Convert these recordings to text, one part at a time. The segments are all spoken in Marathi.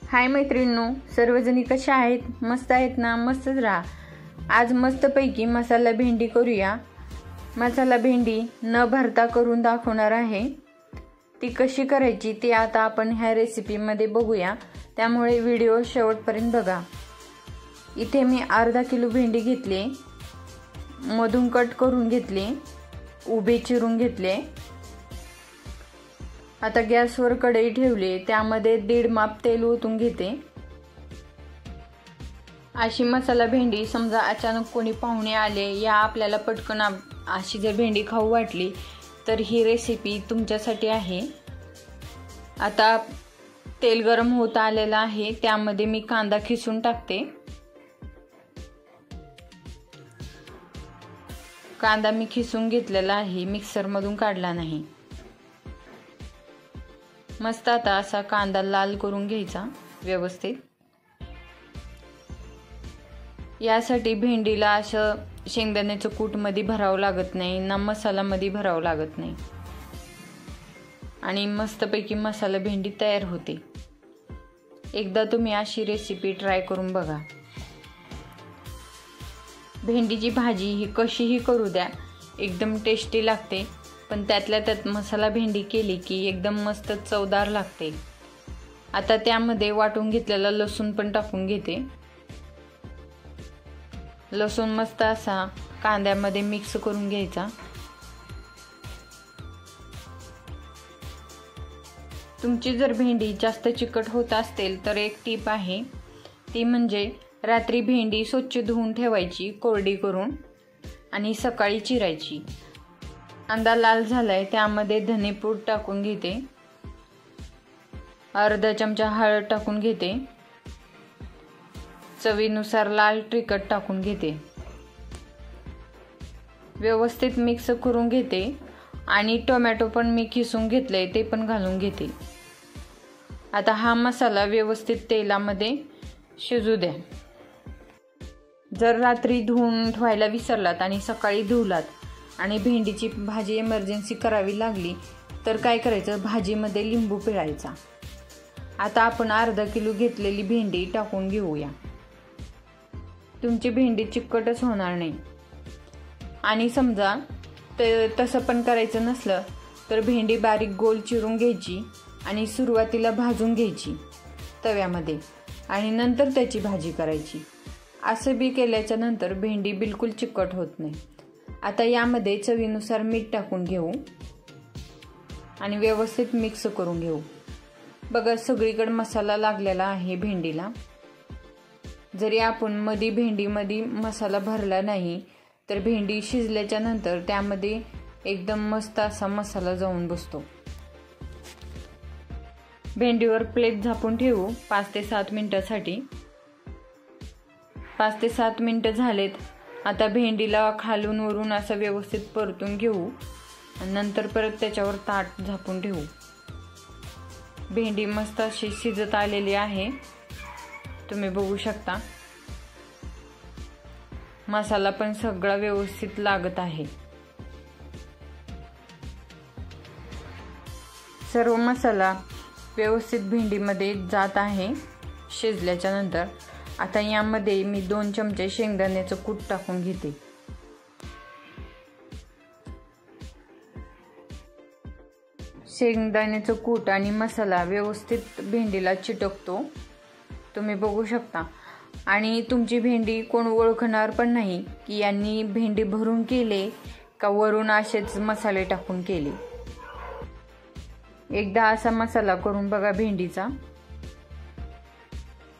हाय मैत्रिणींनो, सर्वजणी कशा आहेत? मस्त आहेत ना? मस्तच राहा। आज मस्तपैकी मसाला भेंडी करूया। मसाला भेंडी न भरता करून दाखवणार आहे। ती कशी करायची ते आता आपण ह्या रेसिपीमध्ये बघूया, त्यामुळे व्हिडिओ शेवटपर्यंत बघा। इथे मी अर्धा किलो भेंडी घेतली, मधून कट करून घेतली, उभे चिरून घेतले। आता गॅसवर कढई ठेवली, त्यामध्ये 1.5 माप तेल ओतून घेते। अशी मसाला भेंडी समजा अचानक कोणी पाहुणे आले या आपल्याला पटकन अशी जर भेंडी खाऊ वाटली तर ही रेसिपी तुमच्यासाठी आहे। आता तेल गरम होत आलेलं आहे, त्यामध्ये मी कांदा खिसून टाकते। कांदा मी खिसून घेतलेला आहे, मिक्सर मधून काढला नाही। मस्त आता असा कांदा लाल करून घ्यायचा व्यवस्थित। यासाठी भेंडीला असं शेंगदाण्याचं कूट मध्ये भरावं लागत नाही ना, मसाला मध्ये भरावं लागत नाही आणि मस्तपैकी मसाला भेंडी तयार होते। एकदा तुम्ही अशी रेसिपी ट्राय करून बघा। भेंडीची भाजी ही कशीही करू द्या, एकदम टेस्टी लागते, पण त्यातल्या त्यात मसाला भेंडी केली की एकदम मस्त चवदार लागते। आता त्यामध्ये वाटून घेतलेला लसूण पण टाकून घेते। लसूण मस्त असा कांद्यामध्ये मिक्स करून घ्यायचा। तुमची जर भेंडी जास्त चिकट होत असेल तर एक टीप आहे, ती म्हणजे रात्री भेंडी स्वच्छ धुवून ठेवायची कोरडी करून आणि सकाळी चिरायची। कांदा लाल झालाय, त्यामध्ये धनेपूड टाकून घेते, अर्धा चमचा हळद टाकून घेते, चवीनुसार लाल तिखट टाकून घेते। व्यवस्थित मिक्स करून घेते आणि टोमॅटो पण मी खिसून घेतले, ते पण घालून घेते। आता हा मसाला व्यवस्थित तेलामध्ये शिजू द्या। जर रात्री धुवून ठेवायला विसरलात आणि सकाळी धुवलात आणि भेंडीची भाजी इमर्जन्सी करावी लागली तर काय करायचं, भाजीमध्ये लिंबू पिळायचा। आता आपण अर्धा किलो घेतलेली भेंडी टाकून घेऊया। तुमची भेंडी चिकटच होणार नाही। आणि समजा तसं पण करायचं नसलं तर भेंडी बारीक गोल चिरून घ्यायची आणि सुरुवातीला भाजून घ्यायची तव्यामध्ये आणि नंतर त्याची भाजी करायची। असं बी केल्याच्या नंतर भेंडी बिलकुल चिकट होत नाही। आता यामध्ये चवीनुसार मीठ टाकून घेऊ आणि व्यवस्थित मिक्स करून घेऊ। बघा सगळीकडे मसाला लागलेला आहे भेंडीला। जरी आपण मध्ये भेंडीमध्ये मसाला भरला नाही तर भेंडी शिजल्याच्या नंतर त्यामध्ये एकदम मस्त असा मसाला जाऊन बसतो। भेंडीवर प्लेट झाकून ठेवू 5 ते 7 मिनिटांसाठी। 5 ते 7 मिनिटं झालेत। आता भेंडीला खालून वरून असं व्यवस्थित परतून घेऊ आणि नंतर परत त्याच्यावर ताट झाकून ठेवू। भेंडी मस्त अशी शिजत आलेली आहे, तुम्ही बघू शकता। मसाला पण सगळा व्यवस्थित लागत आहे। सर्व मसाला व्यवस्थित भेंडीमध्ये जात आहे शिजल्याच्या नंतर। आता यामध्ये मी 2 चमचे शेंगदाण्याचं कूट टाकून घेते। शेंगदाण्याचं कूट आणि मसाला व्यवस्थित भेंडीला चिटकतो, तुम्ही बघू शकता। आणि तुमची भेंडी कोण ओळखणार पण नाही की यांनी भेंडी भरून केले का वरून असेच मसाले टाकून केले। एकदा असा मसाला करून बघा भेंडीचा।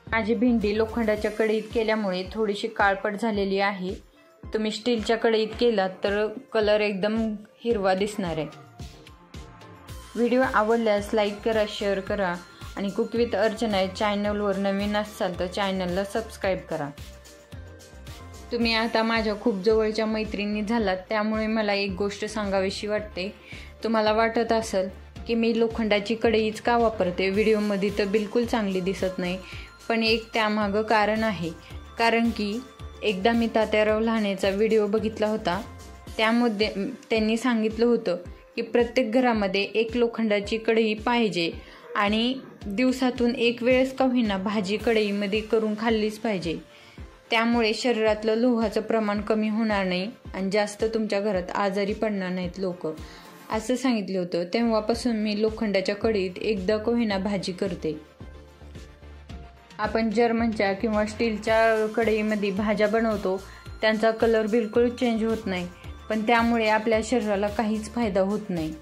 माझी भेंडी लोखंडाच्या कढईत केल्यामुळे थोडीशी काळपट झालेली आहे। तुम्ही स्टीलच्या कढईत केलात तर कलर एकदम हिरवा दिसणार आहे। व्हिडिओ आवडल्यास लाईक करा, शेअर करा आणि कुक विथ अर्चना चॅनलवर नवीन असाल तर चॅनलला सबस्क्राईब करा। तुम्ही आता माझ्या खूप जवळच्या मैत्रिणी झालात, त्यामुळे मला एक गोष्ट सांगावीशी वाटते। तुम्हाला वाटत असेल की मी लोखंडाची कढईच का वापरते, व्हिडिओमध्ये तर बिलकुल चांगली दिसत नाही, पण एक त्यामागं कारण आहे। कारण की एकदा मी तात्याराव लहानेचा व्हिडिओ बघितला होता, त्यामध्ये त्यांनी सांगितलं होतं की प्रत्येक घरामध्ये एक लोखंडाची कढई पाहिजे आणि दिवसातून एक वेळेस का होईना भाजी कढईमध्ये करून खाल्लीच पाहिजे. त्यामुळे शरीरातलं लोहाचं प्रमाण कमी होणार नाही आणि जास्त तुमच्या घरात आजारी पडणार नाहीत लोक, असं सांगितलं होतं. तेव्हापासून मी लोखंडाच्या कढईत एकदा का होईना भाजी करते. आपण जर्मनच्या किंवा स्टीलच्या कढईमध्ये भाज्या बनवतो, त्यांचा कलर बिलकुल चेंज होत नाही, पण त्यामुळे आपल्या शरीराला काहीच फायदा होत नाही.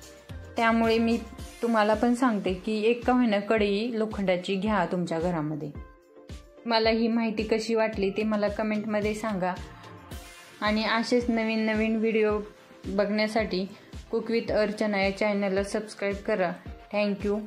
त्यामुळे मी तुम्हाला पण सांगते की एक का होईना कढई लोखंडाची घ्या तुमच्या घरामध्ये. मला ही माहिती कशी वाटली ते मला कमेंटमध्ये सांगा आणि असेच नवीन नवीन व्हिडिओ बघण्यासाठी कुक विथ अर्चना या चॅनलला सबस्क्राईब करा. थँक्यू.